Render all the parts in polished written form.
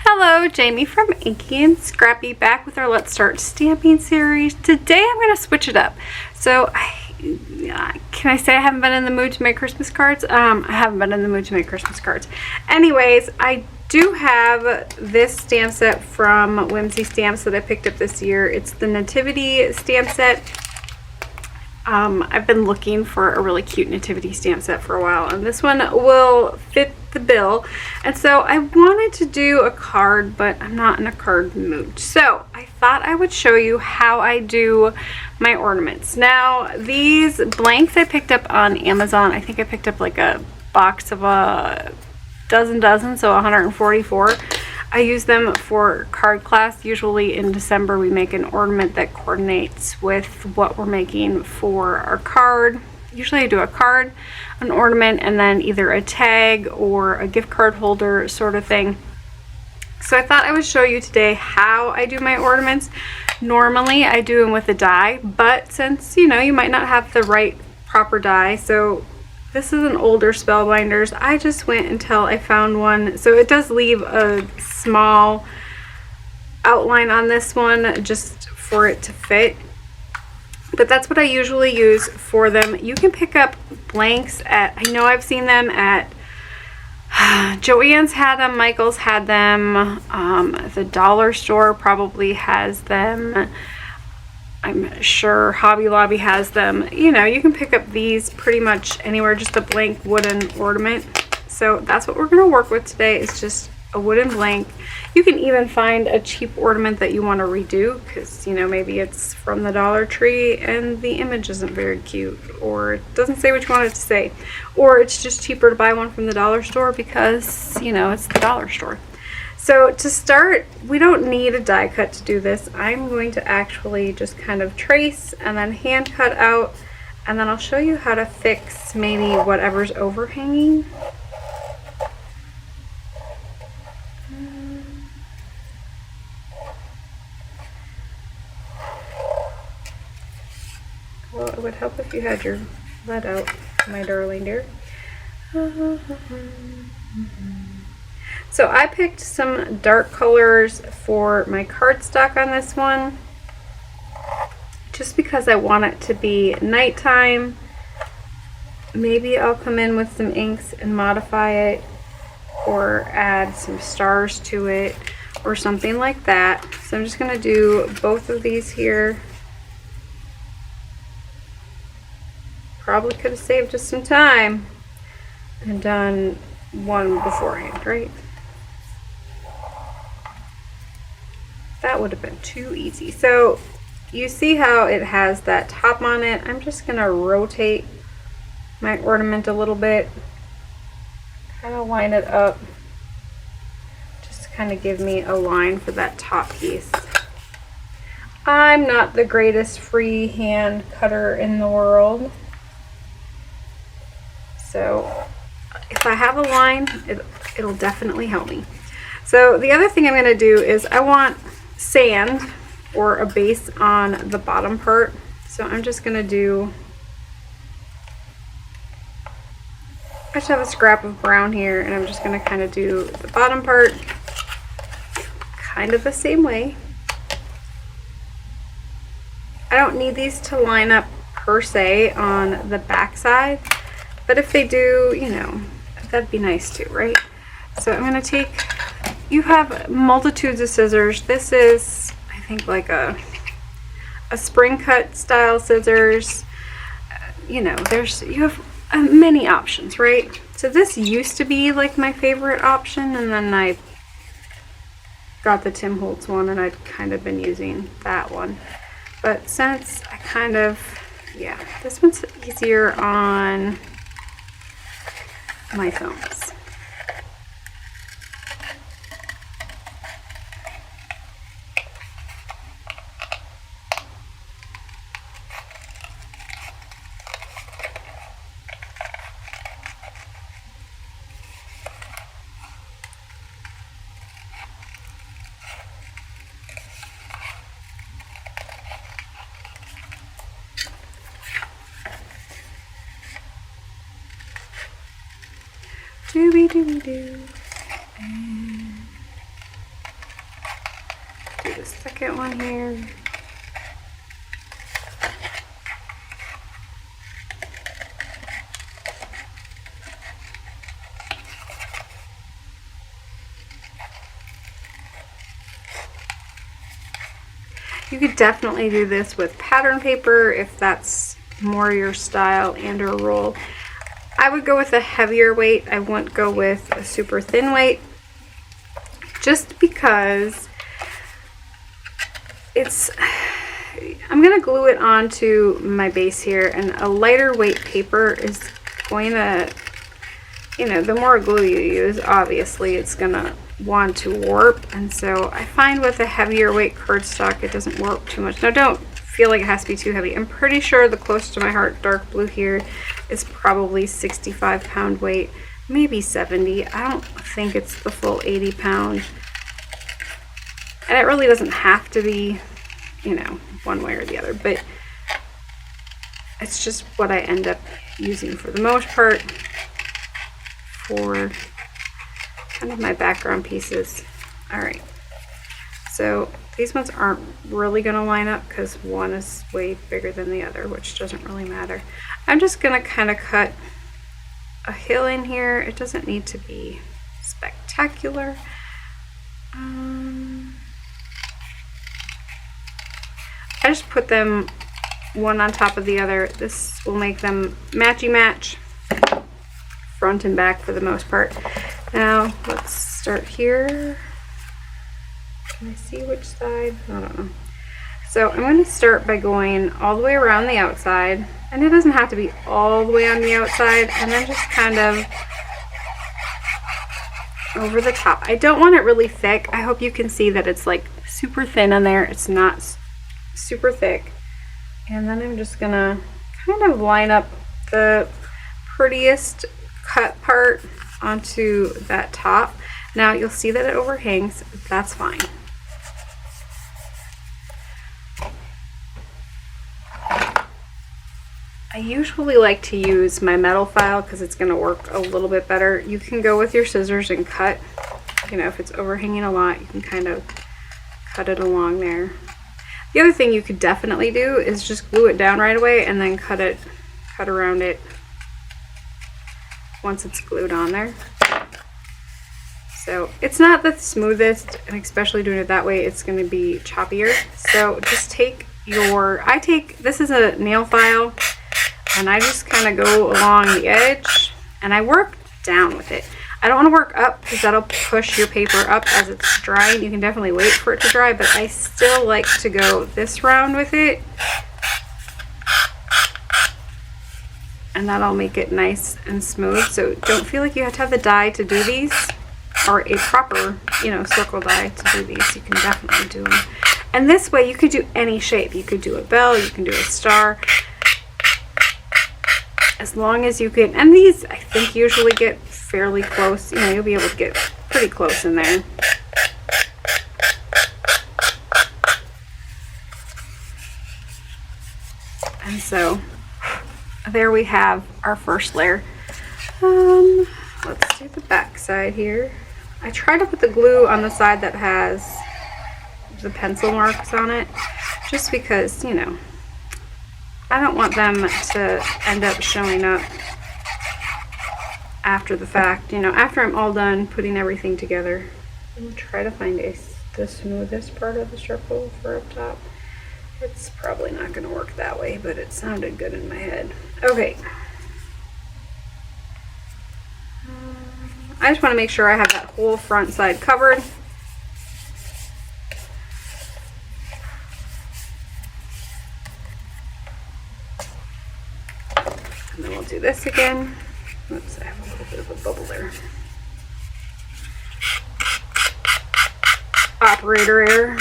Hello, Jaime from Inky&Scrappy back with our Let's Start Stamping series. Today I'm going to switch it up. So, can I say I haven't been in the mood to make Christmas cards? I haven't been in the mood to make Christmas cards. Anyways, I do have this stamp set from Whimsy Stamps that I picked up this year. It's the Nativity stamp set. I've been looking for a really cute nativity stamp set for a while, and this one will fit the bill. And so I wanted to do a card, but I'm not in a card mood. So I thought I would show you how I do my ornaments. Now, these blanks I picked up on Amazon. I think I picked up like a box of a dozen, so 144. I use them for card class. Usually in December we make an ornament that coordinates with what we're making for our card. Usually I do a card, an ornament, and then either a tag or a gift card holder sort of thing. So I thought I would show you today how I do my ornaments. Normally I do them with a die, but since you might not have the right proper die, so this is an older Spellbinders. I just went until I found one. So it does leave a small outline on this one just for it to fit. But that's what I usually use for them. You can pick up blanks at, I know I've seen them at Joann's had them, Michael's had them, the dollar store probably has them. I'm sure Hobby Lobby has them. You can pick up these pretty much anywhere, just a blank wooden ornament. So that's what we're going to work with today, is just a wooden blank. You can even find a cheap ornament that you want to redo because, maybe it's from the Dollar Tree and the image isn't very cute, or it doesn't say what you want it to say, or it's just cheaper to buy one from the dollar store because, it's the dollar store. So to start, we don't need a die cut to do this. I'm going to actually just kind of trace and then hand cut out, and then I'll show you how to fix maybe whatever's overhanging. Well, it would help if you had your lead out, my darling dear. So I picked some dark colors for my cardstock on this one, just because I want it to be nighttime. Maybe I'll come in with some inks and modify it, or add some stars to it, or something like that. So I'm just going to do both of these here. Probably could have saved us some time and done one beforehand, right? That would have been too easy. So you see how it has that top on it. I'm just going to rotate my ornament a little bit, kind of line it up, just to kind of give me a line for that top piece. I'm not the greatest freehand cutter in the world, so if I have a line, it'll definitely help me. So the other thing I'm going to do is I want sand or a base on the bottom part. So I'm just going to do, I just have a scrap of brown here, and I'm just going to kind of do the bottom part kind of the same way. I don't need these to line up per se on the back side, but if they do, that'd be nice too, right? So I'm going to take, you have multitudes of scissors. This is, I think, like a spring cut style scissors. You have many options, right? So this used to be like my favorite option, and then I got the Tim Holtz one, and I've kind of been using that one. But since I kind of, this one's easier on my thumbs. Dooby dooby doo. second one here. You could definitely do this with pattern paper if that's more your style and or roll. I would go with a heavier weight. I wouldn't go with a super thin weight, just because I'm gonna glue it onto my base here, and a lighter weight paper is going to, you know, the more glue you use, obviously it's gonna want to warp, and so I find with a heavier weight cardstock it doesn't warp too much. Now don't feel like it has to be too heavy. I'm pretty sure the close to my heart dark blue here is probably 65 pound weight, maybe 70. I don't think it's the full 80 pound. And it really doesn't have to be, you know, one way or the other, but it's just what I end up using for the most part for kind of my background pieces. All right, so these ones aren't really going to line up because one is way bigger than the other, which doesn't really matter. I'm just going to kind of cut a hill in here. It doesn't need to be spectacular. I just put them one on top of the other. This will make them matchy match, front and back for the most part. Now let's start here. Can I see which side? I don't know. So I'm going to start by going all the way around the outside, and it doesn't have to be all the way on the outside, and then just kind of over the top. I don't want it really thick. I hope you can see that it's like super thin on there. It's not super thick. And then I'm just gonna kind of line up the prettiest cut part onto that top. Now you'll see that it overhangs. That's fine. I usually like to use my metal file because it's going to work a little bit better. You can go with your scissors and cut, you know, if it's overhanging a lot, you can kind of cut it along there. The other thing you could definitely do is just glue it down right away and then cut around it once it's glued on there. So it's not the smoothest, and especially doing it that way, it's going to be choppier. So just take your, this is a nail file, and I just kind of go along the edge and I work down with it. I don't want to work up because that'll push your paper up as it's drying. You can definitely wait for it to dry, but I still like to go this round with it. And that'll make it nice and smooth. So don't feel like you have to have the die to do these, or a proper, you know, circle die to do these. You can definitely do them. And this way you could do any shape. You could do a bell, you can do a star. As long as you can, and these I think usually get fairly close. You know, you'll be able to get pretty close in there. And so there we have our first layer. Let's do the back side here. I try to put the glue on the side that has the pencil marks on it, just because, you know, I don't want them to end up showing up after the fact, you know, after I'm all done putting everything together. I'm going to try to find the smoothest part of the circle for up top. It's probably not going to work that way, but it sounded good in my head. Okay. I just want to make sure I have that whole front side covered. And then we'll do this again. Oops, I have a little bit of a bubble there. Operator error.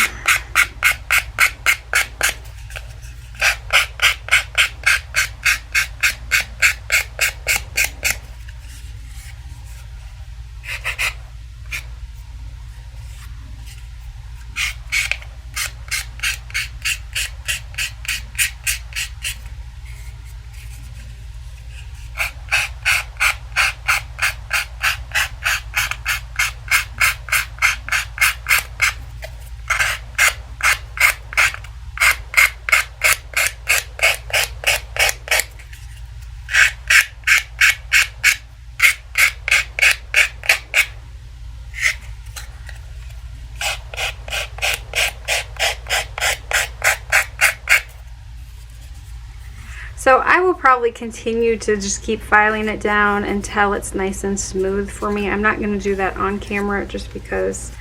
So I will probably continue to just keep filing it down until it's nice and smooth for me. I'm not going to do that on camera just because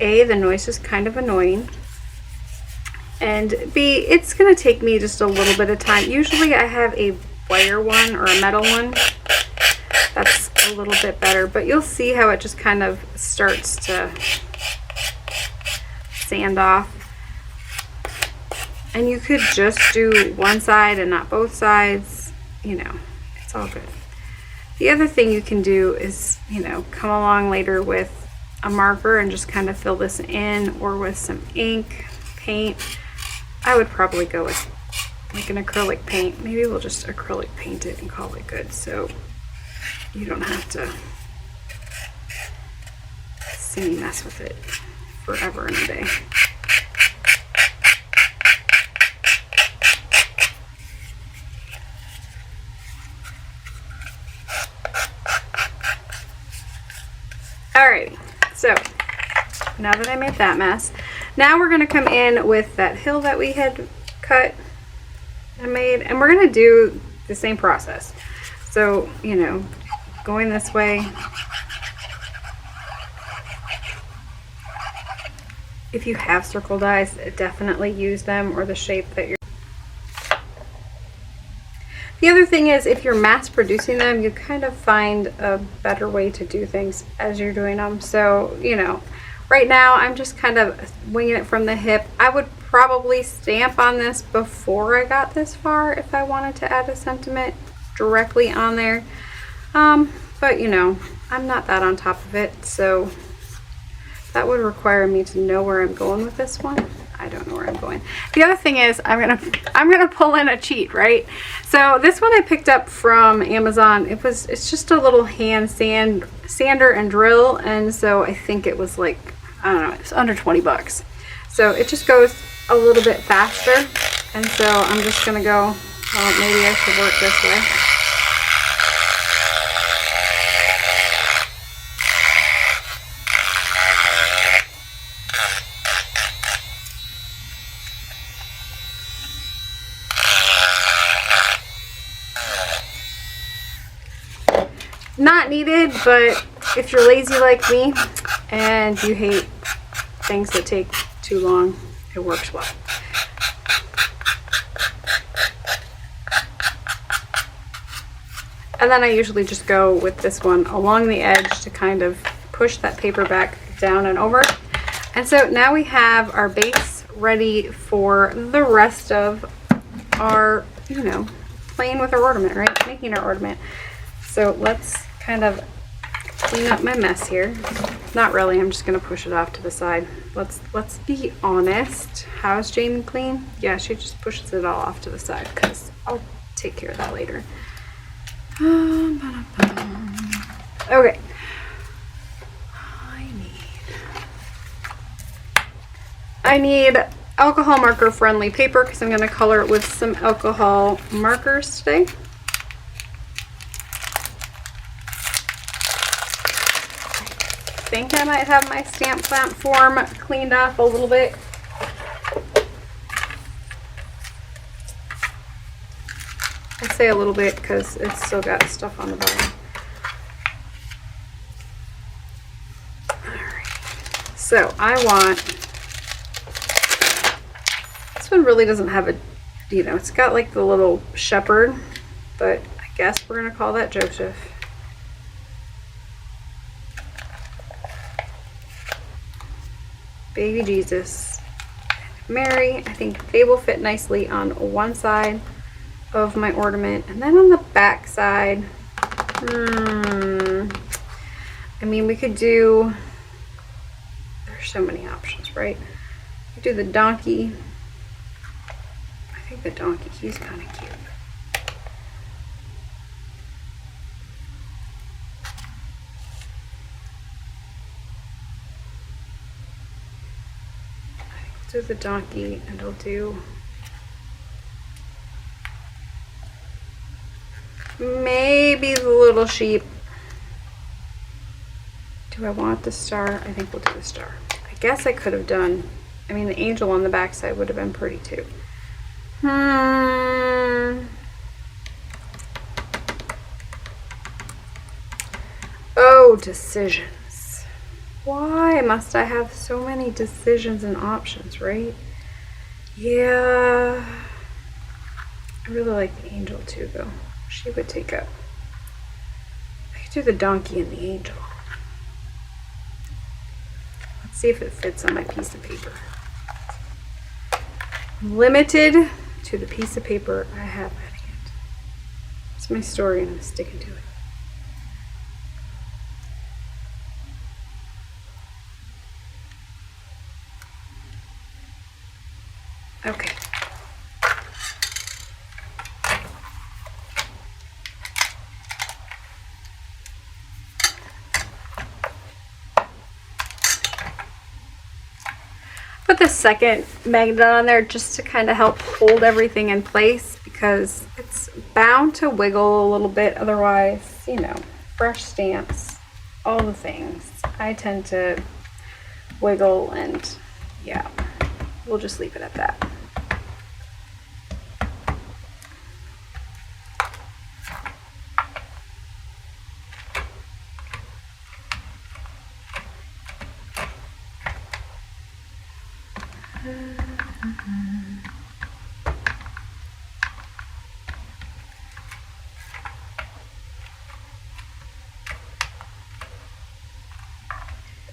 A, the noise is kind of annoying, and B, it's going to take me just a little bit of time. Usually I have a wire one or a metal one. That's a little bit better, but you'll see how it just kind of starts to sand off. And you could just do one side and not both sides, you know, it's all good. The other thing you can do is, you know, come along later with a marker and just kind of fill this in, or with some ink, paint. I would probably go with like an acrylic paint. Maybe we'll just acrylic paint it and call it good, so you don't have to see me mess with it forever and a day. Alrighty, so now that I made that mess, now we're going to come in with that hill that we had cut and made, and we're going to do the same process. So, you know, going this way. If you have circle dies, definitely use them, or the shape that you're. The other thing is, if you're mass producing them, you kind of find a better way to do things as you're doing them. So, you know, right now I'm just kind of winging it from the hip. I would probably stamp on this before I got this far if I wanted to add a sentiment directly on there. But, you know, I'm not that on top of it, so that would require me to know where I'm going with this one. I don't know where I'm going. The other thing is, I'm gonna pull in a cheat, right? So this one I picked up from Amazon. It's just a little hand sander and drill, and so I think it was like, I don't know, it's under 20 bucks. So it just goes a little bit faster, and so I'm just gonna go, well, maybe I should work this way. Not needed, but if you're lazy like me and you hate things that take too long, it works well. And then I usually just go with this one along the edge to kind of push that paper back down and over. And so now we have our base ready for the rest of our, you know, playing with our ornament, right? Making our ornament. So let's kind of clean up my mess here. Not really, I'm just gonna push it off to the side. Let's be honest. How's Jaime clean? Yeah, she just pushes it all off to the side because I'll take care of that later. Okay. I need alcohol marker friendly paper because I'm gonna color it with some alcohol markers today. I think I might have my stamp clamp form cleaned off a little bit. I say a little bit because it's still got stuff on the bottom. Alright, so I want, this one really doesn't have a, you know, it's got like the little shepherd, but I guess we're going to call that Joseph. Baby Jesus, Mary. I think they will fit nicely on one side of my ornament, and then on the back side, I mean, we could do, there's so many options, right? We could do the donkey. I think the donkey, he's kind of cute. Do the donkey, and I'll do maybe the little sheep. Do I want the star? I think we'll do the star. I guess I could have done, I mean, the angel on the back side would have been pretty too. Oh, decisions. Why must I have so many decisions and options, right? Yeah. I really like the angel too, though. She would take up. I could do the donkey and the angel. Let's see if it fits on my piece of paper. I'm limited to the piece of paper I have at hand. It's my story and I'm sticking to it. Okay. Put the second magnet on there just to kind of help hold everything in place because it's bound to wiggle a little bit. Otherwise, you know, fresh stamps, all the things. I tend to wiggle and yeah, we'll just leave it at that.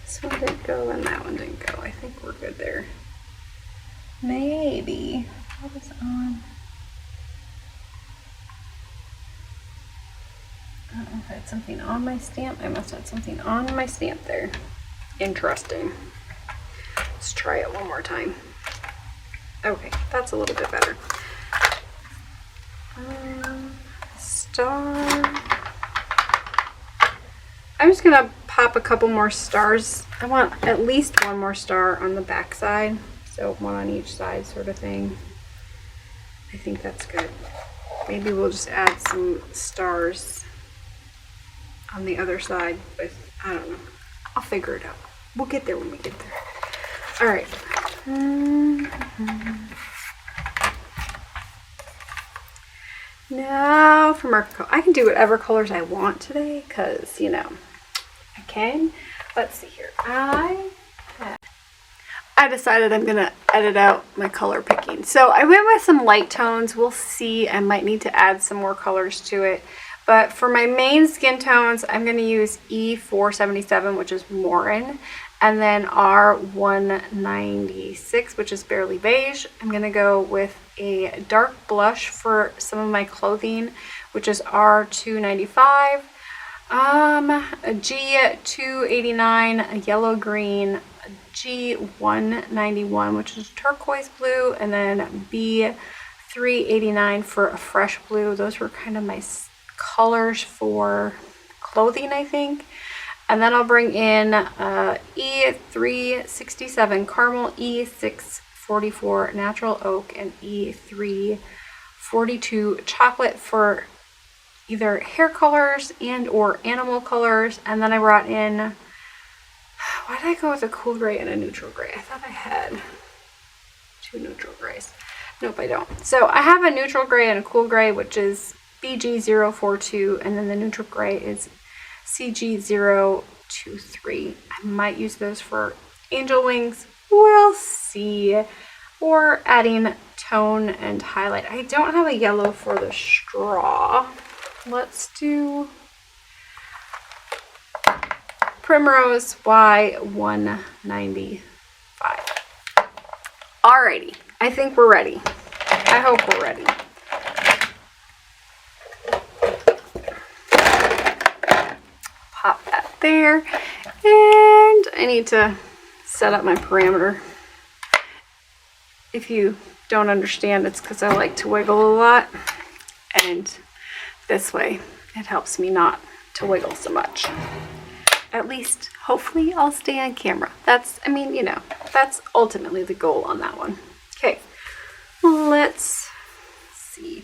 This one didn't go and that one didn't go. I think we're good there. Maybe. What is on? I don't know if I had something on my stamp. I must have something on my stamp there. Interesting. Let's try it one more time. Okay, that's a little bit better. Star. I'm just gonna pop a couple more stars. I want at least one more star on the back side. So one on each side sort of thing. I think that's good. Maybe we'll just add some stars on the other side with, I don't know. I'll figure it out. We'll get there when we get there. All right. Now for marker color. I can do whatever colors I want today because, you know, I can. Let's see here. I decided I'm going to edit out my color picking. So I went with some light tones. We'll see. I might need to add some more colors to it. But for my main skin tones, I'm going to use E477, which is Morin. And then R196, which is Barely Beige. I'm going to go with a dark blush for some of my clothing, which is R295. A G289, a yellow green, a G191, which is turquoise blue, and then B389 for a fresh blue. Those were kind of my colors for clothing, I think. And then I'll bring in E367 Caramel, E644 Natural Oak, and E342 Chocolate for either hair colors and or animal colors. And then I brought in, why did I go with a cool gray and a neutral gray? I thought I had two neutral grays. Nope, I don't. So I have a neutral gray and a cool gray, which is BG042, and then the neutral gray is CG023. I might use those for angel wings. We'll see. Or adding tone and highlight. I don't have a yellow for the straw. Let's do Primrose Y195. Alrighty. I think we're ready. I hope we're ready. Pop that there, and I need to set up my parameter. If you don't understand, it's because I like to wiggle a lot, and this way it helps me not to wiggle so much. At least, hopefully, I'll stay on camera. That's, I mean, you know, that's ultimately the goal on that one. Okay, let's see.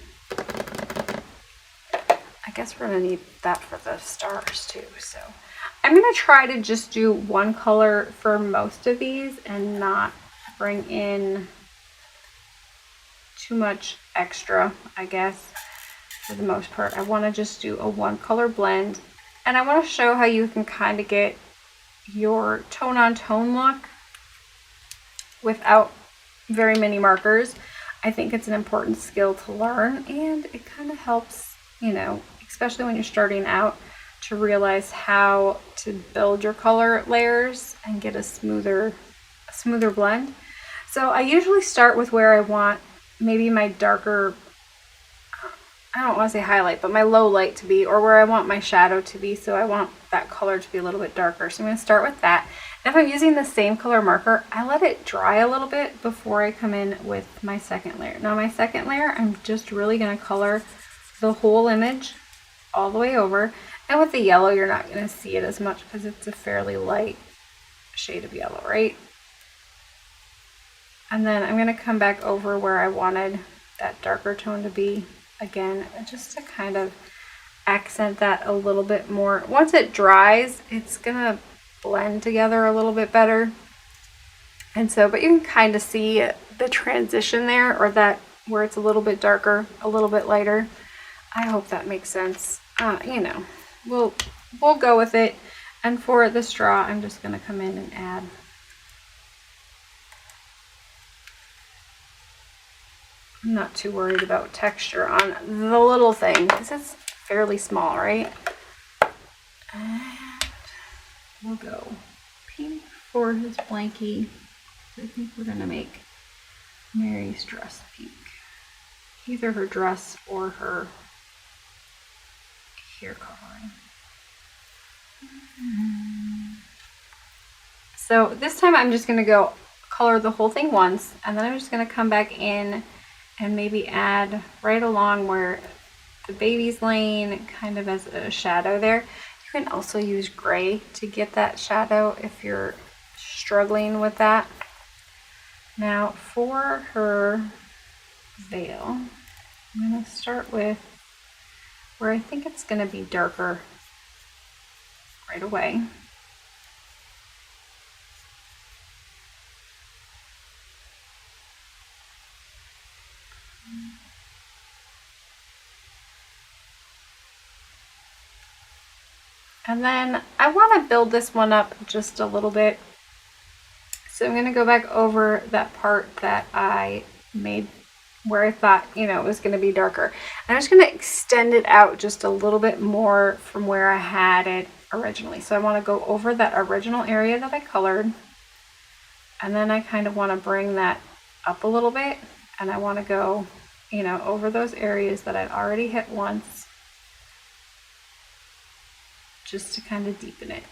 I guess we're gonna need that for the stars too. So I'm gonna try to just do one color for most of these and not bring in too much extra, I guess, for the most part. I wanna just do a one color blend And I want to show how you can kind of get your tone on tone look without very many markers. I think it's an important skill to learn, and it kind of helps, you know, especially when you're starting out, to realize how to build your color layers and get a smoother blend. So I usually start with where I want maybe my darker, I don't want to say highlight, but my low light to be, or where I want my shadow to be. So I want that color to be a little bit darker. So I'm going to start with that. And if I'm using the same color marker, I let it dry a little bit before I come in with my second layer. Now my second layer, I'm just really going to color the whole image all the way over. And with the yellow, you're not going to see it as much because it's a fairly light shade of yellow, right? And then I'm going to come back over where I wanted that darker tone to be again, just to kind of accent that a little bit more. Once it dries, it's going to blend together a little bit better. And so, but you can kind of see the transition there, or that where it's a little bit darker, a little bit lighter. I hope that makes sense. You know, we'll go with it. And for the straw, I'm just going to come in and add I'm not too worried about texture on the little thing because it's fairly small, right? And we'll go pink for his blankie. I think we're going to make Mary's dress pink. Either her dress or her hair coloring. So this time I'm just going to go color the whole thing once, and then I'm just going to come back in and maybe add right along where the baby's laying, kind of as a shadow there. You can also use gray to get that shadow if you're struggling with that. Now for her veil, I'm going to start with where I think it's going to be darker right away. And then I want to build this one up just a little bit. So I'm going to go back over that part that I made where I thought, you know, it was going to be darker. And I'm just going to extend it out just a little bit more from where I had it originally. So I want to go over that original area that I colored. And then I kind of want to bring that up a little bit. And I want to go, you know, over those areas that I'd already hit once, just to kind of deepen it.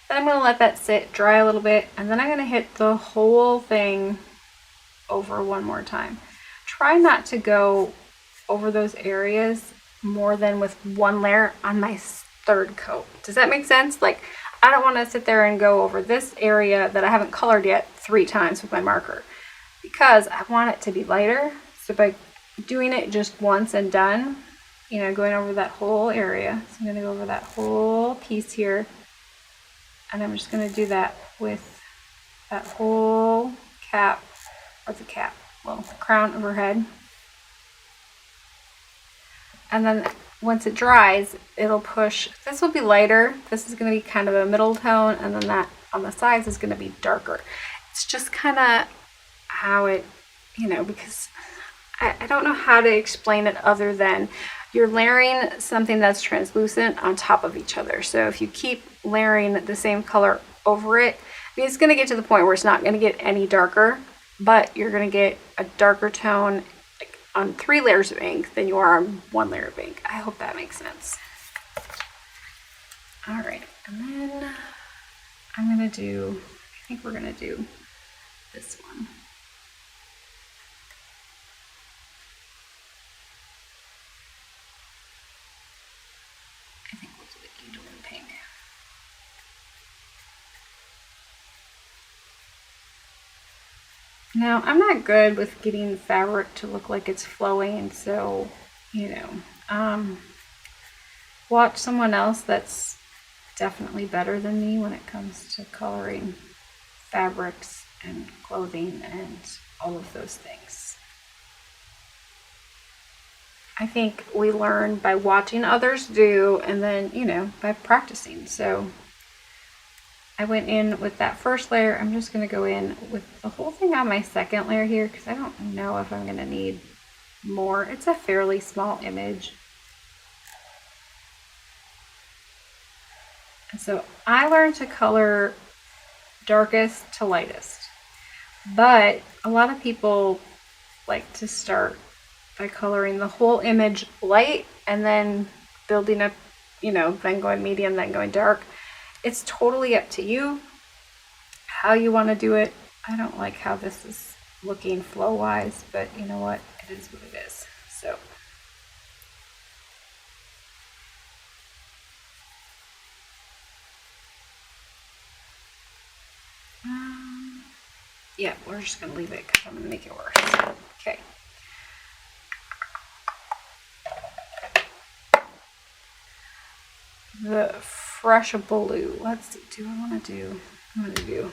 Then I'm going to let that sit, dry a little bit, and then I'm going to hit the whole thing over one more time. Try not to go over those areas more than with one layer on my third coat. Does that make sense? Like, I don't want to sit there and go over this area that I haven't colored yet 3 times with my marker, because I want it to be lighter. So by doing it just once and done, you know, going over that whole area. So I'm going to go over that whole piece here. And I'm just going to do that with that whole cap, or the cap, well, crown of her head. And then once it dries, it'll push, this will be lighter. This is going to be kind of a middle tone. And then that on the sides is going to be darker. It's just kind of how it, you know, because I don't know how to explain it other than you're layering something that's translucent on top of each other. So if you keep layering the same color over it, I mean, it's going to get to the point where it's not going to get any darker, but you're going to get a darker tone like on 3 layers of ink than you are on 1 layer of ink. I hope that makes sense. All right, and then I'm going to do, I think we're going to do this one. Now, I'm not good with getting fabric to look like it's flowing, so, you know, watch someone else that's definitely better than me when it comes to coloring fabrics and clothing and all of those things. I think we learn by watching others do and then, you know, by practicing. So I went in with that first layer. I'm just going to go in with the whole thing on my second layer here because I don't know if I'm going to need more. It's a fairly small image. And so I learned to color darkest to lightest, but a lot of people like to start by coloring the whole image light and then building up, you know, then going medium, then going dark. It's totally up to you how you want to do it. I don't like how this is looking flow wise, but you know what, it is what it is. So yeah, we're just gonna leave it because I'm gonna make it worse. Okay. The fresh blue. Let's see. I'm gonna do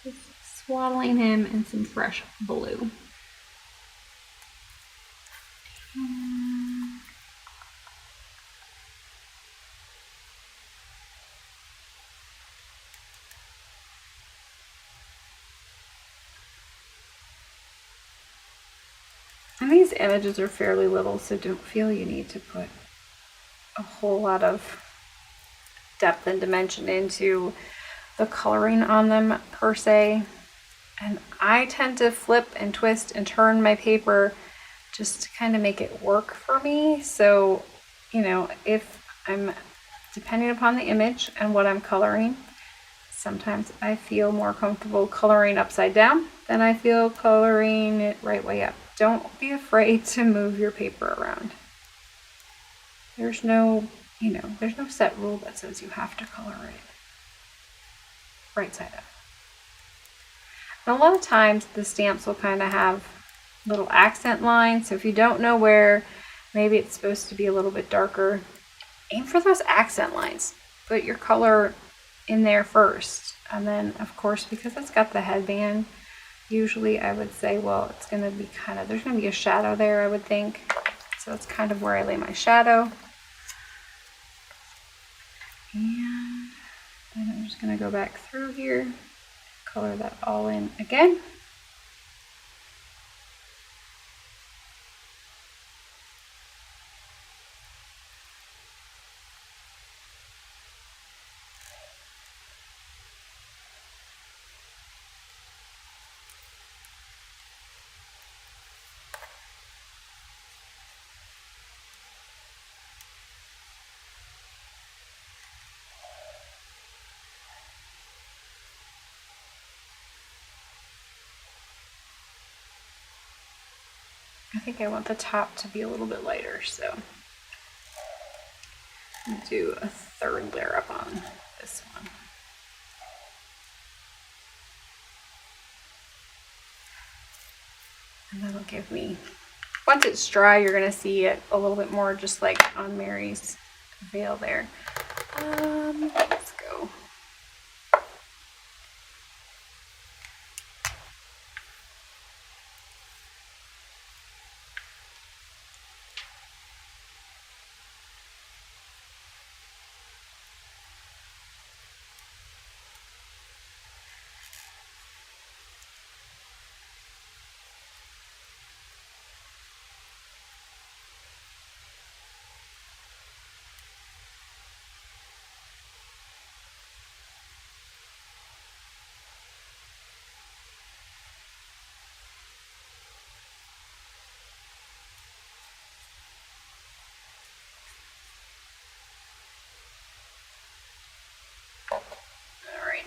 just swaddling him in some fresh blue. And these images are fairly little, so don't feel you need to put a whole lot of depth and dimension into the coloring on them per se. And I tend to flip and twist and turn my paper just to kind of make it work for me. So, you know, if I'm depending upon the image and what I'm coloring, sometimes I feel more comfortable coloring upside down than I feel coloring it right way up. Don't be afraid to move your paper around. There's no, you know, there's no set rule that says you have to color it right side up. And a lot of times the stamps will kind of have little accent lines. So if you don't know where maybe it's supposed to be a little bit darker, aim for those accent lines. Put your color in there first. And then of course, because it's got the headband, usually I would say, well, it's going to be kind of, there's going to be a shadow there, I would think. So that's kind of where I lay my shadow. And then I'm just going to go back through here, color that all in again. I think I want the top to be a little bit lighter, so I'll do a third layer up on this one. And that'll give me, once it's dry, you're going to see it a little bit more just like on Mary's veil there. Let's go.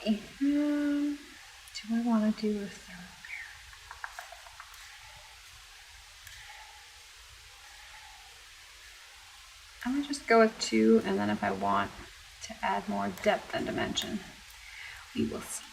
Alrighty. Do I want to do a third layer? I'm going to just go with 2, and then if I want to add more depth and dimension, we will see.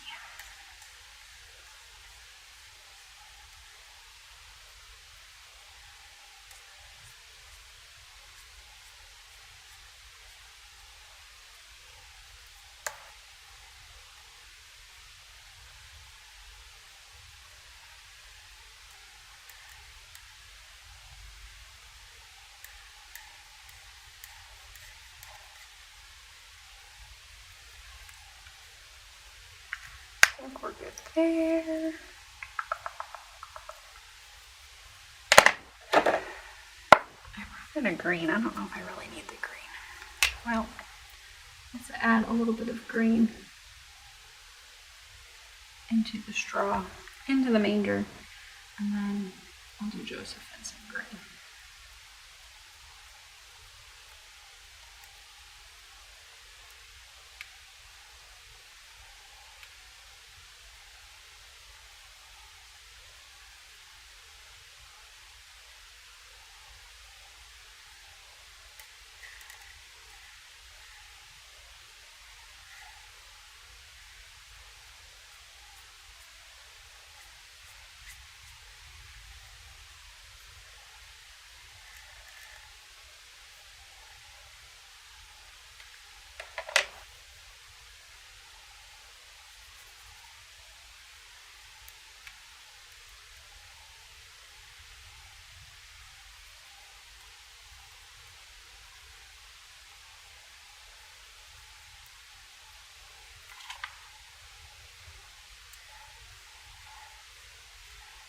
Good there. I brought in a green. I don't know if I really need the green. Well, let's add a little bit of green into the straw, into the manger, and then I'll do Joseph and some green.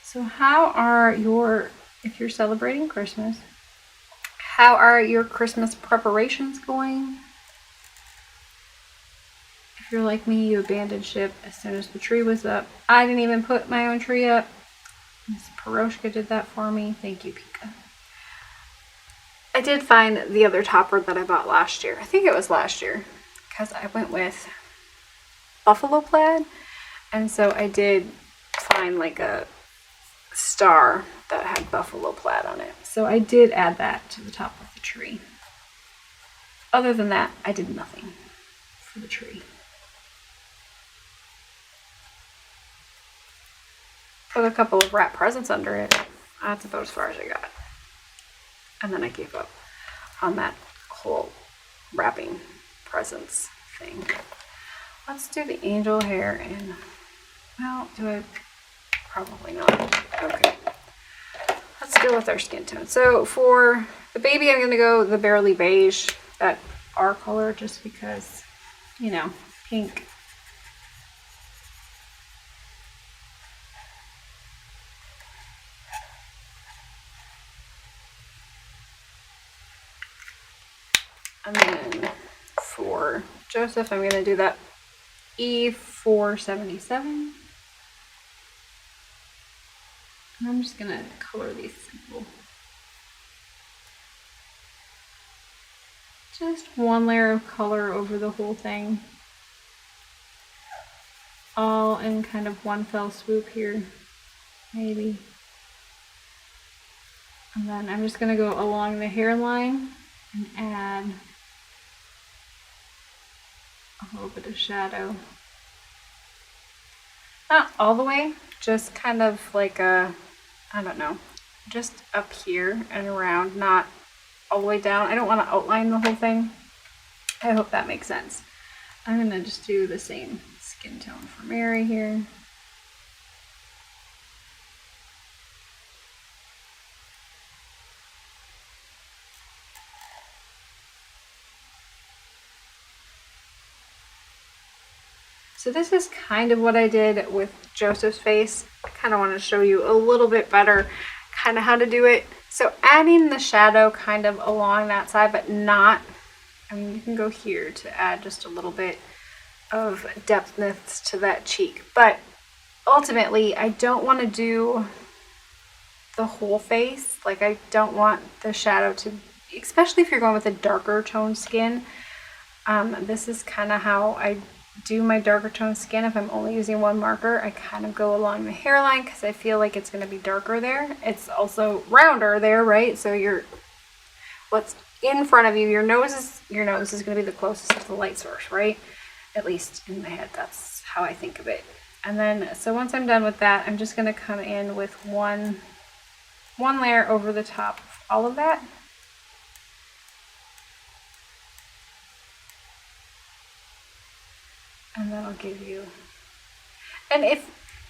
So how are if you're celebrating Christmas, how are your Christmas preparations going? If you're like me, you abandoned ship as soon as the tree was up. I didn't even put my own tree up. Miss Peroshka did that for me. Thank you, Pika. I did find the other topper that I bought last year. I think it was last year, because I went with buffalo plaid. And so I did find like a star that had buffalo plaid on it. So I did add that to the top of the tree. Other than that, I did nothing for the tree. Put a couple of wrap presents under it. That's about as far as I got. And then I gave up on that whole wrapping presents thing. Let's do the angel hair and, well, do I? Probably not. Okay. Let's go with our skin tone. So for the baby, I'm going to go the Barely Beige, that R color, just because, you know, pink. And then for Joseph, I'm going to do that E477. And I'm just going to color these simple. Just one layer of color over the whole thing. All in kind of one fell swoop here, maybe. And then I'm just going to go along the hairline and add a little bit of shadow. Not all the way, just kind of like a, I don't know, just up here and around, not all the way down. I don't want to outline the whole thing. I hope that makes sense. I'm going to just do the same skin tone for Mary here. So this is kind of what I did with Joseph's face. I kind of want to show you a little bit better kind of how to do it. So adding the shadow kind of along that side, but not, I mean, you can go here to add just a little bit of depthness to that cheek. But ultimately, I don't want to do the whole face. Like, I don't want the shadow to, especially if you're going with a darker toned skin. This is kind of how I do my darker toned skin. If I'm only using one marker, I kind of go along the hairline because I feel like it's going to be darker there. It's also rounder there, right? So what's in front of you, your nose is going to be the closest to the light source, right? At least in my head, that's how I think of it. And then, so once I'm done with that, I'm just going to come in with one layer over the top of all of that. And that'll give you, and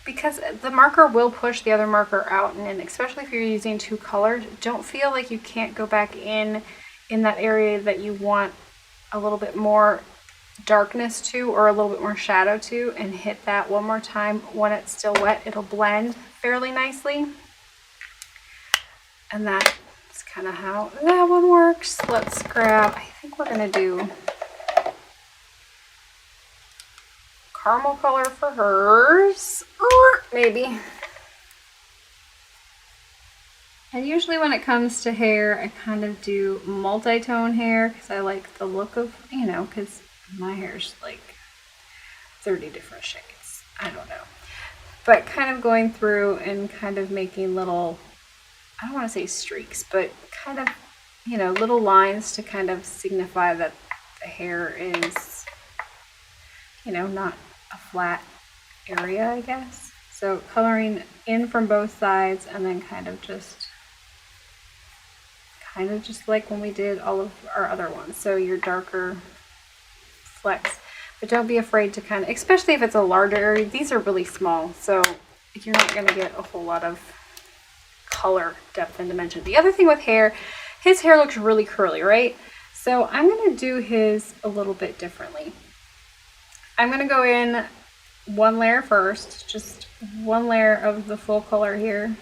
because the marker will push the other marker out, and especially if you're using two colors, don't feel like you can't go back in that area that you want a little bit more darkness to, or a little bit more shadow to, and hit that one more time when it's still wet. It'll blend fairly nicely. And that's kind of how that one works. Let's grab, I think we're going to do caramel color for hers, or maybe. And usually when it comes to hair, I kind of do multi-tone hair because I like the look of, you know, because my hair's like 30 different shades. I don't know. But kind of going through and kind of making little, I don't want to say streaks, but kind of, you know, little lines to kind of signify that the hair is, you know, not a flat area, I guess. So coloring in from both sides and then kind of just like when we did all of our other ones. So your darker flecks, but don't be afraid to kind of, especially if it's a larger area, these are really small, so you're not going to get a whole lot of color, depth, and dimension. The other thing with hair, his hair looks really curly, right? So I'm going to do his a little bit differently. I'm going to go in one layer first, just one layer of the full color here.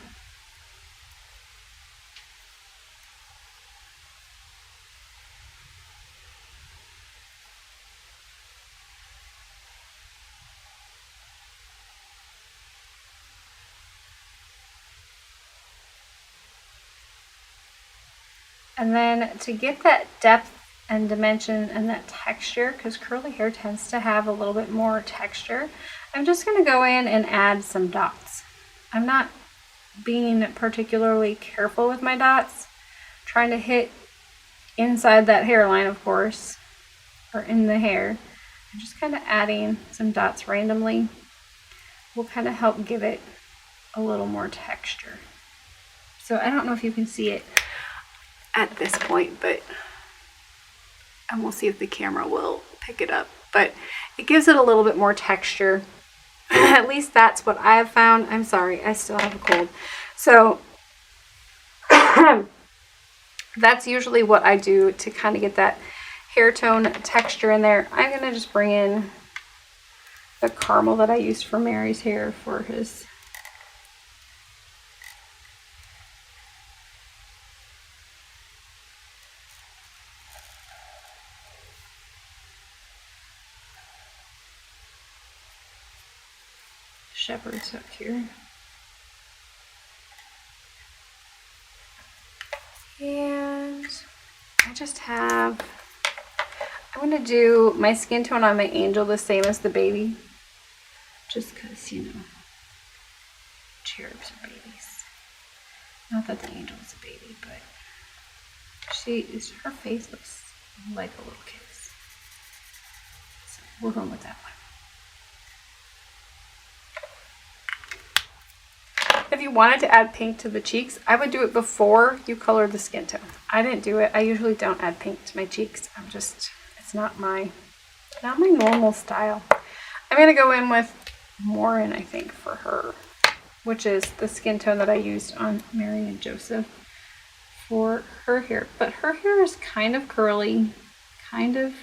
And then to get that depth and dimension and that texture, because curly hair tends to have a little bit more texture, I'm just going to go in and add some dots. I'm not being particularly careful with my dots, trying to hit inside that hairline, of course, or in the hair. I'm just kind of adding some dots randomly. Will kind of help give it a little more texture. So I don't know if you can see it at this point, but and we'll see if the camera will pick it up, but it gives it a little bit more texture. At least that's what I've found. I'm sorry, I still have a cold. So that's usually what I do to kind of get that hair tone texture in there. I'm gonna just bring in the caramel that I used for Mary's hair for his shepherd's hook here. And I just have, I'm going to do my skin tone on my angel the same as the baby. Just because, you know, cherubs are babies. Not that the angel is a baby, but her face looks like a little kid's. So we're going with that one. If you wanted to add pink to the cheeks, I would do it before you color the skin tone. I didn't do it. I usually don't add pink to my cheeks. It's not my normal style. I'm going to go in with Morin, I think, for her, which is the skin tone that I used on Mary and Joseph for her hair. But her hair is kind of curly, kind of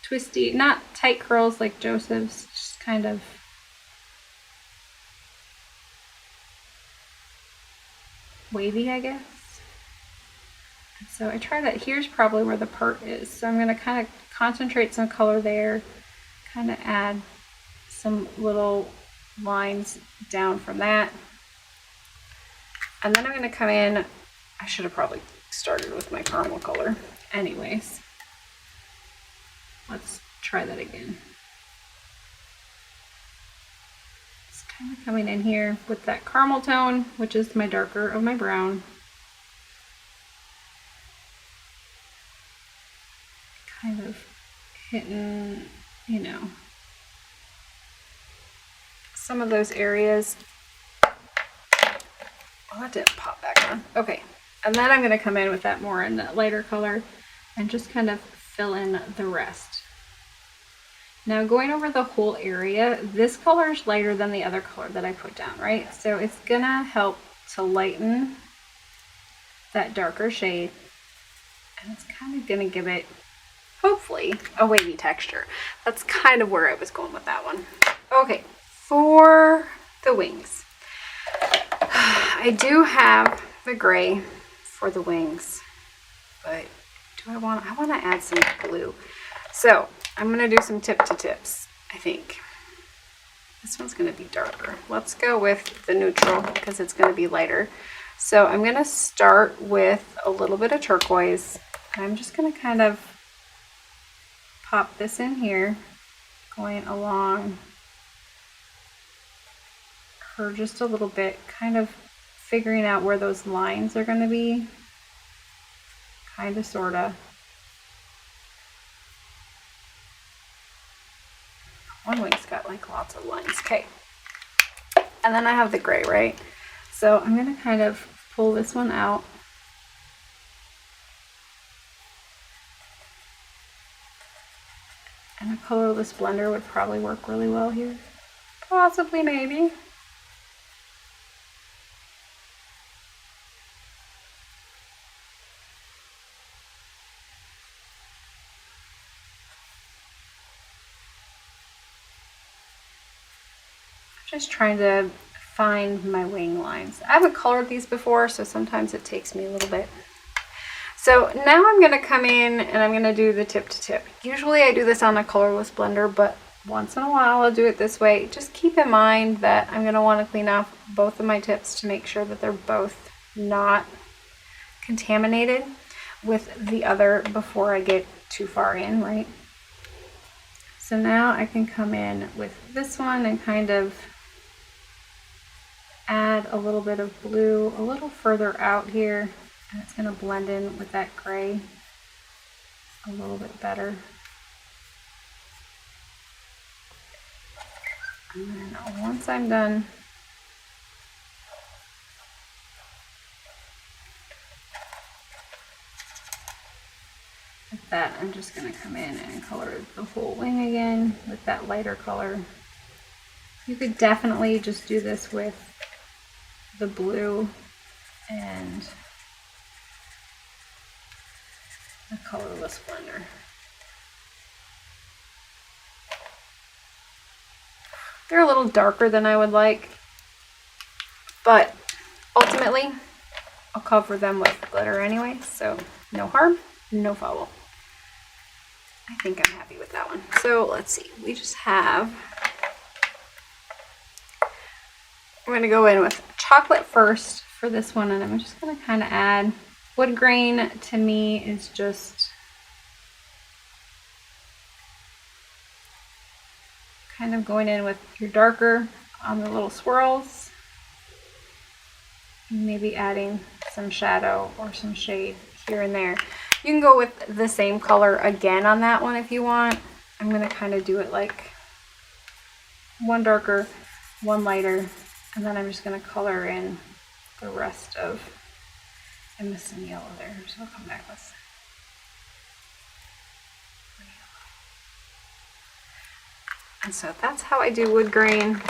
twisty, not tight curls like Joseph's, just kind of wavy, I guess. So I try that. Here's probably where the part is. So I'm going to kind of concentrate some color there, kind of add some little lines down from that. And then I'm going to come in, I should have probably started with my caramel color. Anyways, let's try that again. Kind of coming in here with that caramel tone, which is my darker of my brown. Kind of hitting, you know, some of those areas. Oh, that didn't pop back on. Okay, and then I'm going to come in with that more in that lighter color and just kind of fill in the rest. Now going over the whole area, this color is lighter than the other color that I put down, right? So it's gonna help to lighten that darker shade, and it's kind of gonna give it hopefully a wavy texture. That's kind of where I was going with that one. Okay, for the wings. I do have the gray for the wings, but I want to add some blue. So I'm going to do some tip to tips, I think. This one's going to be darker. Let's go with the neutral because it's going to be lighter. So I'm going to start with a little bit of turquoise. And I'm just going to kind of pop this in here, going along her just a little bit, kind of figuring out where those lines are going to be. Kind of, sort of. One wing's got like lots of lines. Okay. And then I have the gray, right? So I'm going to kind of pull this one out. And a colorless blender would probably work really well here. Possibly, maybe. Just trying to find my wing lines. I haven't colored these before, so sometimes it takes me a little bit. So now I'm going to come in and I'm going to do the tip to tip. Usually I do this on a colorless blender, but once in a while I'll do it this way. Just keep in mind that I'm going to want to clean off both of my tips to make sure that they're both not contaminated with the other before I get too far in, right? So now I can come in with this one and kind of add a little bit of blue a little further out here, and it's going to blend in with that gray a little bit better. And then once I'm done with that, I'm just going to come in and color the whole wing again with that lighter color. You could definitely just do this with the blue and the colorless blender. They're a little darker than I would like, but ultimately I'll cover them with glitter anyway, so no harm, no foul. I think I'm happy with that one. So let's see, we just have, we're going to go in with chocolate first for this one, and I'm just going to kind of add, wood grain to me is just kind of going in with your darker on the little swirls, maybe adding some shadow or some shade here and there. You can go with the same color again on that one if you want. I'm going to kind of do it like one darker, one lighter, and then I'm just going to color in the rest of, I'm missing yellow there, so I'll come back with yellow. And so that's how I do wood grain.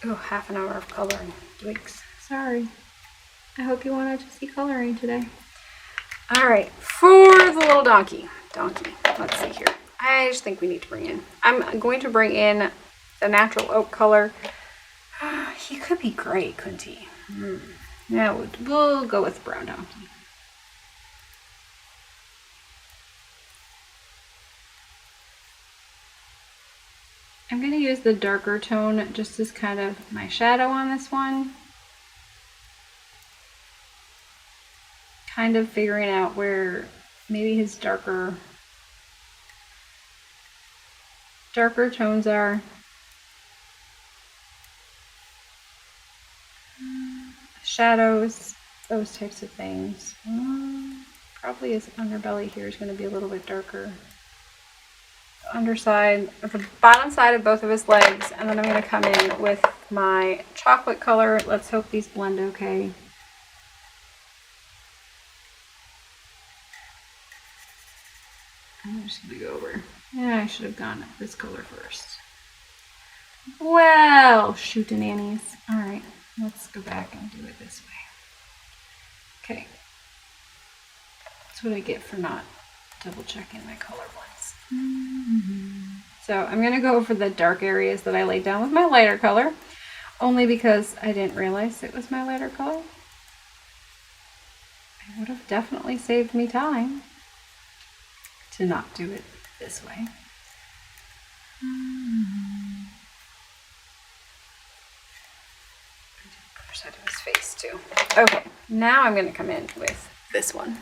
Oh, half an hour of coloring. Yikes. Sorry. I hope you wanted to see coloring today. All right, for the little donkey. Let's see here. I just think we need to bring in, I'm going to bring in the natural oak color. He could be gray, couldn't he? Yeah, we'll go with brown donkey. I'm going to use the darker tone just as kind of my shadow on this one. Kind of figuring out where maybe his darker tones are. Shadows, those types of things. Probably his underbelly here is going to be a little bit darker. The underside, the bottom side of both of his legs, and then I'm going to come in with my chocolate color. Let's hope these blend okay. I'm just going to go over. Yeah, I should have gone with this color first. Well, shootin' All right, let's go back and do it this way. Okay. That's what I get for not double checking my color blends. So I'm going to go over the dark areas that I laid down with my lighter color, only because I didn't realize it was my lighter color. It would have definitely saved me time to not do it this way. Other side of his face too. Okay, now I'm going to come in with this one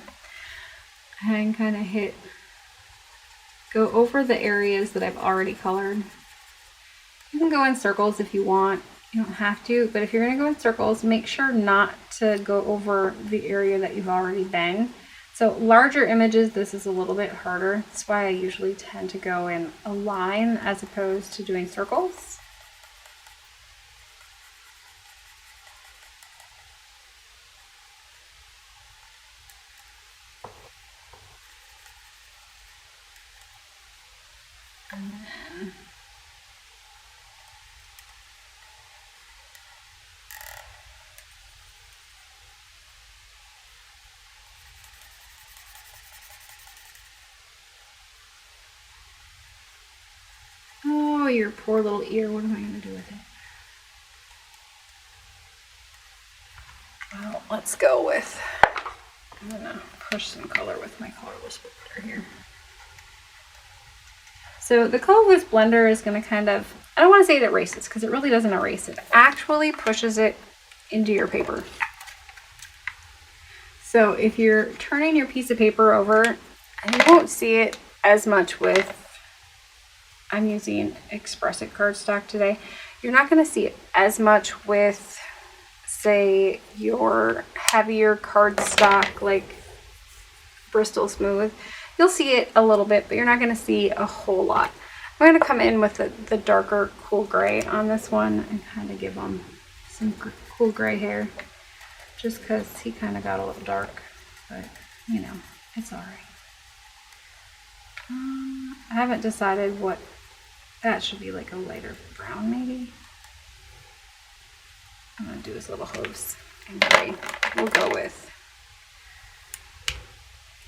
and kind of go over the areas that I've already colored. You can go in circles if you want. You don't have to, but if you're going to go in circles, make sure not to go over the area that you've already been. So larger images, this is a little bit harder. That's why I usually tend to go in a line as opposed to doing circles. And then oh, your poor little ear. What am I going to do with it? Well, let's go with, I'm going to push some color with my colorless blender here. So the colorless blender is going to kind of, I don't want to say it erases because it really doesn't erase it. It actually pushes it into your paper. So if you're turning your piece of paper over, and you won't see it as much with, I'm using expressive cardstock today, you're not going to see it as much with, say, your heavier cardstock like Bristol Smooth. You'll see it a little bit, but you're not going to see a whole lot. I'm going to come in with the darker cool gray on this one and kind of give him some cool gray hair, just because he kind of got a little dark, but you know, it's all right. I haven't decided what that should be, like a lighter brown maybe. I'm going to do his little hooves in gray. We'll go with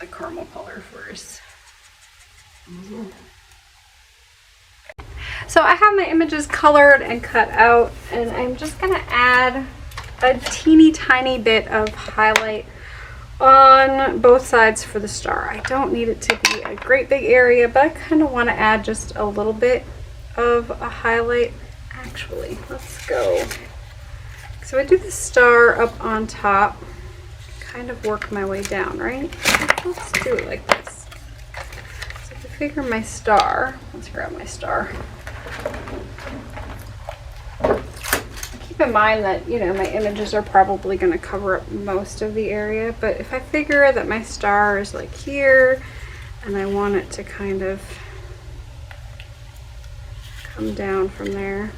the caramel color first. So I have my images colored and cut out, and I'm just going to add a teeny tiny bit of highlight on both sides for the star. I don't need it to be a great big area, but I kind of want to add just a little bit of a highlight. Actually, let's go. So I do the star up on top, kind of work my way down, right? Let's do it like this. So if I figure my star, let's grab my star. Keep in mind that, you know, my images are probably going to cover up most of the area, but if I figure that my star is like here and I want it to kind of come down from there.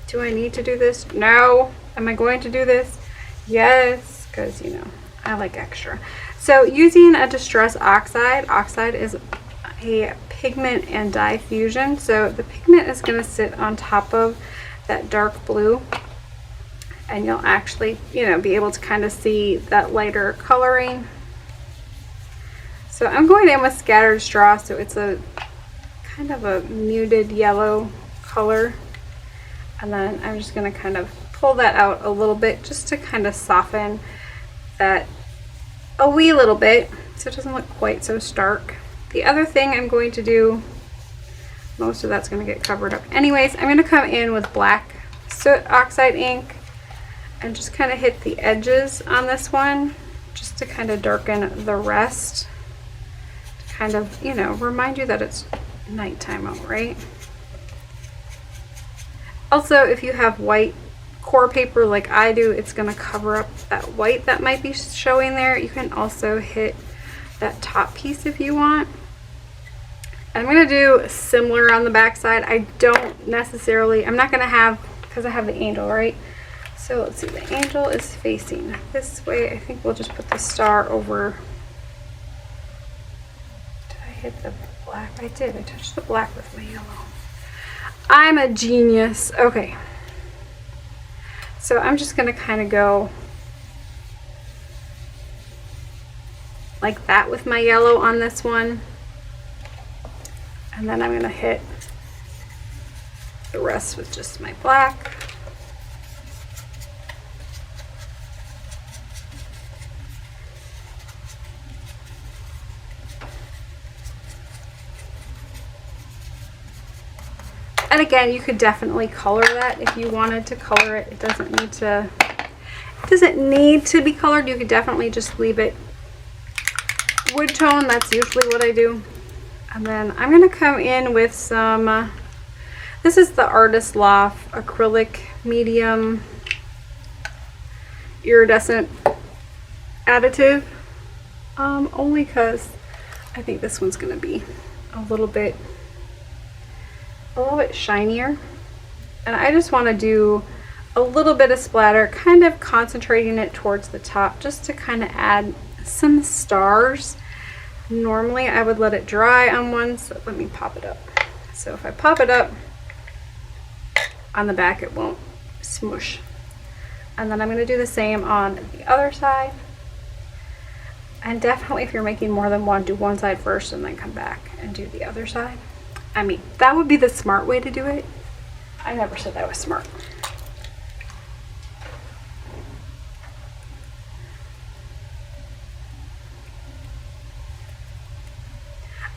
Do I need to do this? No. Am I going to do this? Yes, because, you know, I like extra. So using a Distress Oxide. Oxide is a pigment and dye fusion. So the pigment is going to sit on top of that dark blue. And you'll actually, you know, be able to kind of see that lighter coloring. So I'm going in with Scattered Straw. So it's a kind of a muted yellow color. And then I'm just going to kind of pull that out a little bit just to kind of soften that a wee little bit so it doesn't look quite so stark. The other thing I'm going to do, most of that's going to get covered up anyways, I'm going to come in with black Soot Oxide ink and just kind of hit the edges on this one just to kind of darken the rest, to kind of, you know, remind you that it's nighttime out, right? Also, if you have white core paper like I do, it's going to cover up that white that might be showing there. You can also hit that top piece if you want. I'm going to do similar on the back side. I don't necessarily, I'm not going to have, because I have the angel, right? So let's see, the angel is facing this way. I think we'll just put the star over. Did I hit the black? I did. I touched the black with my yellow. I'm a genius. Okay. So I'm just going to kind of go like that with my yellow on this one. And then I'm going to hit the rest with just my black. And again, you could definitely color that if you wanted to color it. It doesn't need to be colored. You could definitely just leave it wood tone. That's usually what I do. And then I'm going to come in with some, this is the Artist Loft acrylic medium iridescent additive, only because I think this one's going to be a little bit shinier, and I just want to do a little bit of splatter, kind of concentrating it towards the top just to kind of add some stars. Normally I would let it dry on one, so let me pop it up. So if I pop it up on the back, it won't smoosh. And then I'm going to do the same on the other side. And definitely if you're making more than one, do one side first and then come back and do the other side. I mean, that would be the smart way to do it. I never said that was smart.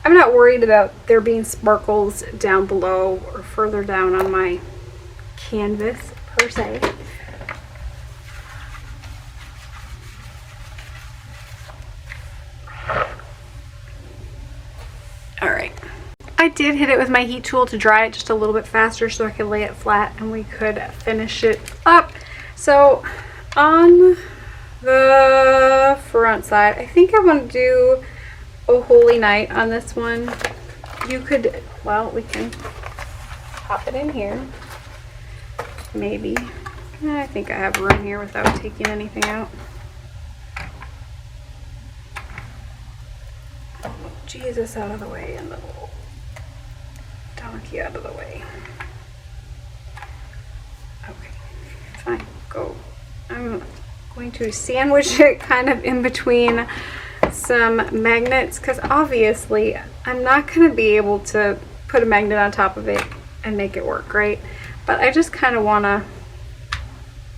I'm not worried about there being sparkles down below or further down on my canvas per se. All right. I did hit it with my heat tool to dry it just a little bit faster so I could lay it flat and we could finish it up. So on the front side, I think I want to do Oh Holy Night on this one. You could, well, we can pop it in here. Maybe. I think I have room here without taking anything out. Jesus out of the way and the little donkey out of the way. Okay, fine, go. I'm going to sandwich it kind of in between some magnets because obviously I'm not going to be able to put a magnet on top of it and make it work great, but I just kind of want to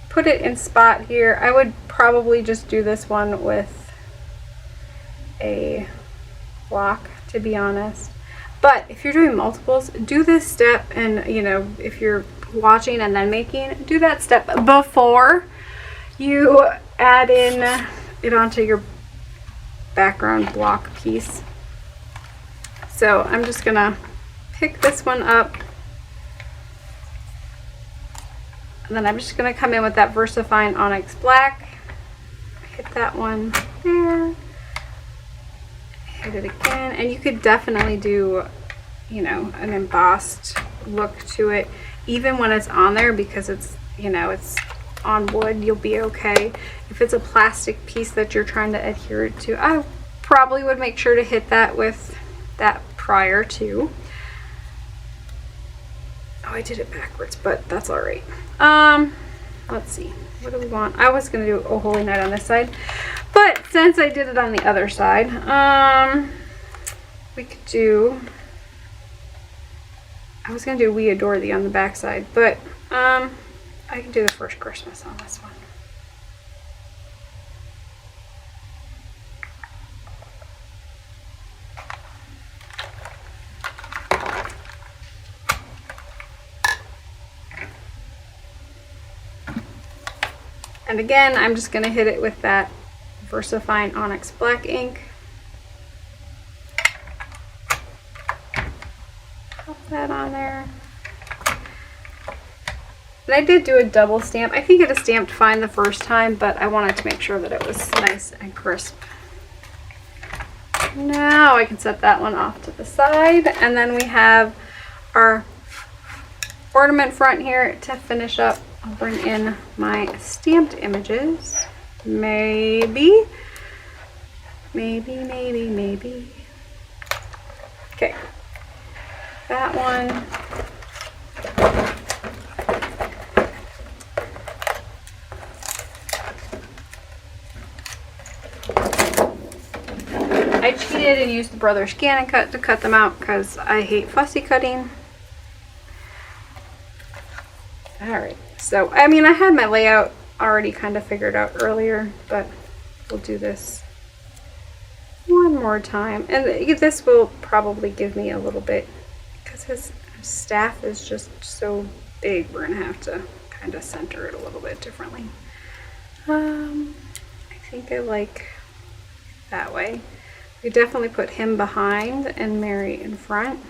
put it in spot here. I would probably just do this one with a block, to be honest. But if you're doing multiples, do this step, and you know, if you're watching and then making, do that step before you add in it onto your background block piece. So I'm just gonna pick this one up, and then I'm just gonna come in with that VersaFine Onyx black, hit that one there, hit it again, and you could definitely do, you know, an embossed look to it even when it's on there, because it's, you know, it's on wood. You'll be okay. If it's a plastic piece that you're trying to adhere it to, I probably would make sure to hit that with that prior to. Oh, I did it backwards, but that's all right. Let's see, what do we want? I was gonna do Oh Holy Night on this side, but since I did it on the other side, we could do, I was gonna do We Adore Thee on the back side, but I can do the First Christmas on this one. And again, I'm just going to hit it with that VersaFine Onyx black ink. Pop that on there. And I did do a double stamp. I think it stamped fine the first time, but I wanted to make sure that it was nice and crisp. Now I can set that one off to the side, and then we have our ornament front here to finish up. I'll bring in my stamped images. Maybe. Okay. That one. did use the Brother Scan and Cut to cut them out because I hate fussy cutting. Alright, so I mean I had my layout already kind of figured out earlier, but we'll do this one more time. And this will probably give me a little bit, because his staff is just so big, we're going to have to kind of center it a little bit differently. I think I like that way. We definitely put him behind and Mary in front.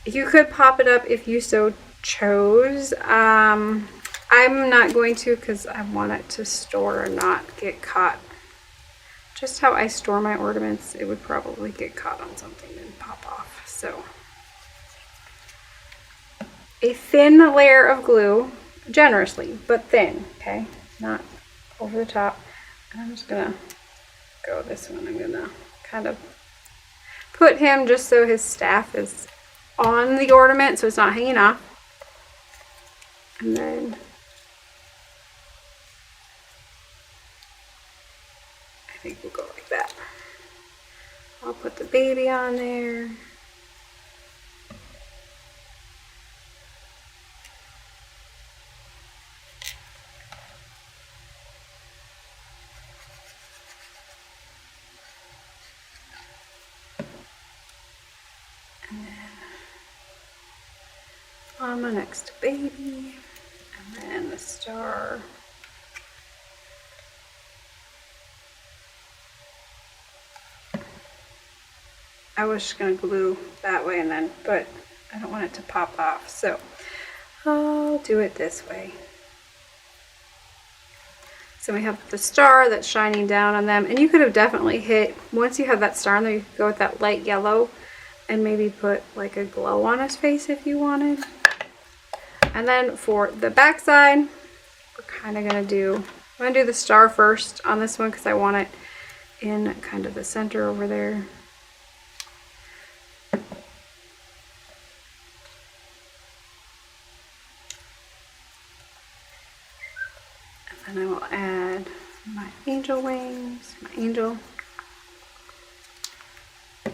You could pop it up if you so chose. I'm not going to because I want it to store and not get caught. Just how I store my ornaments, it would probably get caught on something and pop off. So a thin layer of glue, generously, but thin, okay? Not over the top. And I'm just gonna go this one. I'm gonna kind of put him just so his staff is on the ornament so it's not hanging off. And then I think we'll go like that. I'll put the baby on there. And then on my next baby, and then the star. I was just going to glue that way and then, but I don't want it to pop off, so I'll do it this way. So we have the star that's shining down on them, and you could have definitely hit, once you have that star on there, you could go with that light yellow and maybe put like a glow on his face if you wanted. And then for the back side, we're kind of going to do, I'm going to do the star first on this one because I want it in kind of the center over there. And I will add my angel wings, my angel. I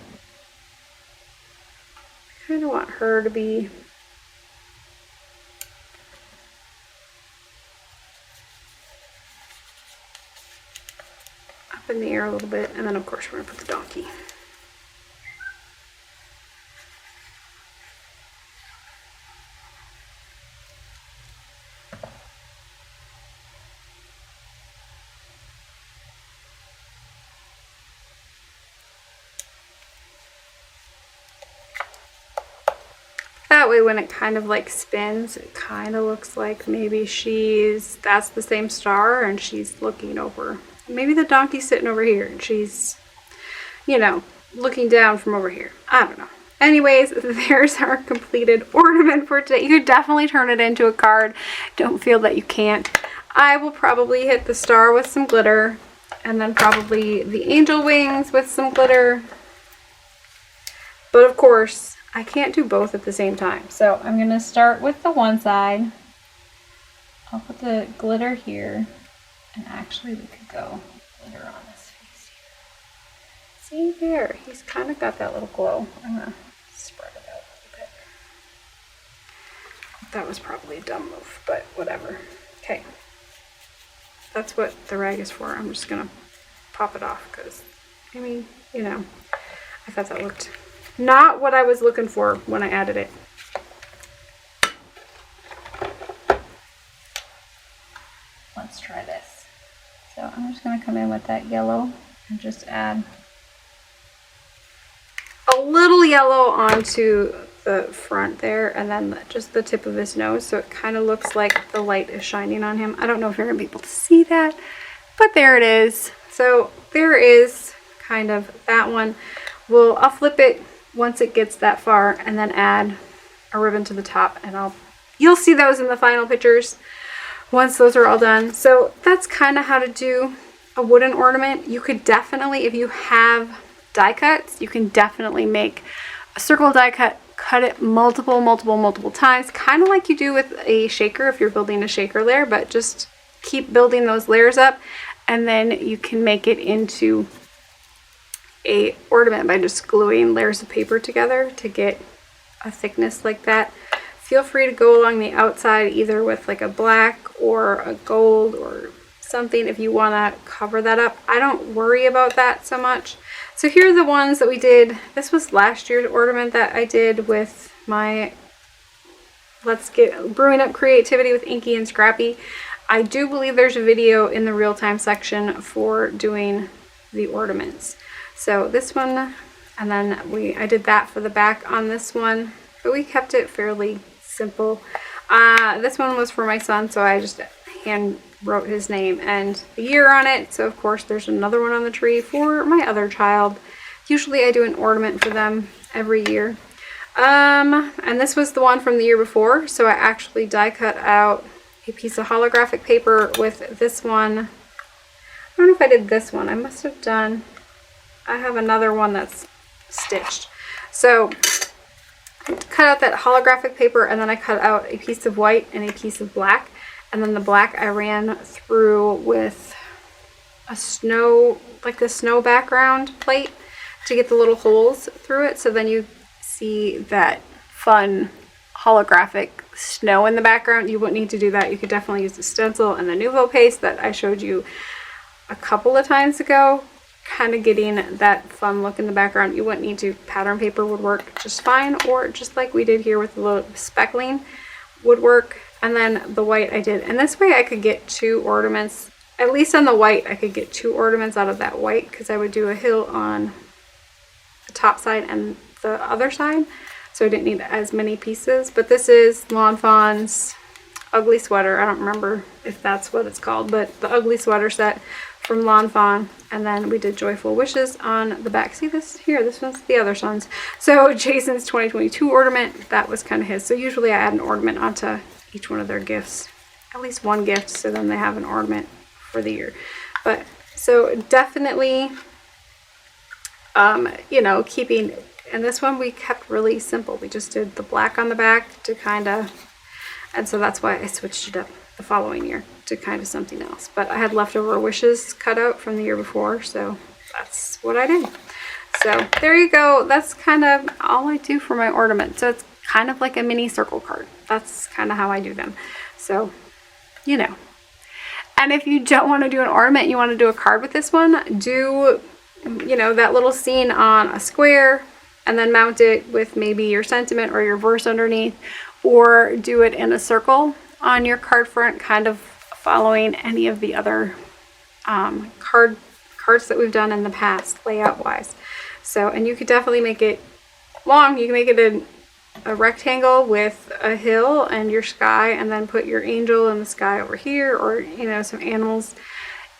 kind of want her to be up in the air a little bit, and then of course we're going to put the donkey. That way when it kind of like spins, it kind of looks like maybe that's the same star and she's looking over. Maybe the donkey's sitting over here and she's, you know, looking down from over here. I don't know. Anyways, there's our completed ornament for today. You could definitely turn it into a card. Don't feel that you can't. I will probably hit the star with some glitter and then probably the angel wings with some glitter. But of course, I can't do both at the same time. So I'm going to start with the one side. I'll put the glitter here. And actually we could go glitter on his face here. See there, he's kind of got that little glow. I'm going to spread it out a little bit. That was probably a dumb move, but whatever. Okay. That's what the rag is for. I'm just going to pop it off because, I mean, you know, I thought that looked not what I was looking for when I added it. Let's try this. So I'm just going to come in with that yellow and just add a little yellow onto the front there and then just the tip of his nose so it kind of looks like the light is shining on him. I don't know if you're going to be able to see that, but there it is. So there is kind of that one. I'll flip it once it gets that far and then add a ribbon to the top, and you'll see those in the final pictures once those are all done. So that's kind of how to do a wooden ornament. You could definitely, if you have die cuts, you can definitely make a circle die cut, cut it multiple times, kind of like you do with a shaker if you're building a shaker layer, but just keep building those layers up and then you can make it into a ornament by just gluing layers of paper together to get a thickness like that. Feel free to go along the outside either with like a black or a gold or something if you want to cover that up. I don't worry about that so much. So here are the ones that we did. This was last year's ornament that I did with my Let's Get Brewing Up Creativity with Inky&Scrappy. I do believe there's a video in the real-time section for doing the ornaments. So this one, and then I did that for the back on this one, but we kept it fairly simple. This one was for my son, so I just hand wrote his name and the year on it. So of course there's another one on the tree for my other child. Usually I do an ornament for them every year. And this was the one from the year before, so I actually die cut out a piece of holographic paper with this one. I don't know if I did this one. I must have done, I have another one that's stitched. So cut out that holographic paper, and then I cut out a piece of white and a piece of black, and then the black I ran through with a snow, like a snow background plate to get the little holes through it, so then you see that fun holographic snow in the background. You wouldn't need to do that. You could definitely use the stencil and the Nuvo paste that I showed you a couple of times ago, kind of getting that fun look in the background. You wouldn't need to. Pattern paper would work just fine, or just like we did here with the little speckling would work. And then the white I did, and this way I could get 2 ornaments, at least on the white I could get 2 ornaments out of that white, because I would do a hill on the top side and the other side, so I didn't need as many pieces. But this is Lawn Fawn's ugly sweater. I don't remember if that's what it's called, but the ugly sweater set from Lawn Fawn. And then we did Joyful Wishes on the back. See this here, this one's the other son's. So Jason's 2022 ornament, that was kind of his. So usually I add an ornament onto each one of their gifts, at least one gift, so then they have an ornament for the year. But so definitely you know, keeping, and this one we kept really simple. We just did the black on the back to kind of, and so that's why I switched it up the following year to kind of something else. But I had leftover wishes cut out from the year before, so that's what I did. So there you go. That's kind of all I do for my ornament. So it's kind of like a mini circle card. That's kind of how I do them. So, you know. And if you don't want to do an ornament, you want to do a card with this one, do, you know, that little scene on a square and then mount it with maybe your sentiment or your verse underneath, or do it in a circle on your card front, kind of following any of the other cards that we've done in the past layout wise. So, and you could definitely make it long. You can make it a rectangle with a hill and your sky, and then put your angel in the sky over here, or, you know, some animals.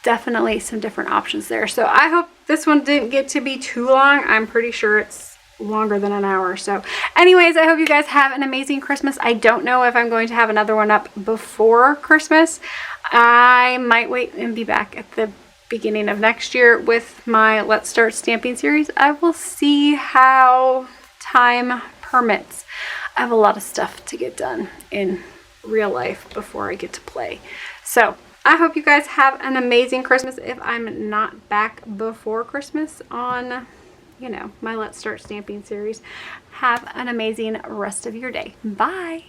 Definitely some different options there. So I hope this one didn't get to be too long. I'm pretty sure it's longer than an hour. So anyways, I hope you guys have an amazing Christmas. I don't know if I'm going to have another one up before Christmas. I might wait and be back at the beginning of next year with my Let's Start Stamping series. I will see how time permits. I have a lot of stuff to get done in real life before I get to play. So I hope you guys have an amazing Christmas. If I'm not back before Christmas on, you know, my Let's Start Stamping series, have an amazing rest of your day. Bye.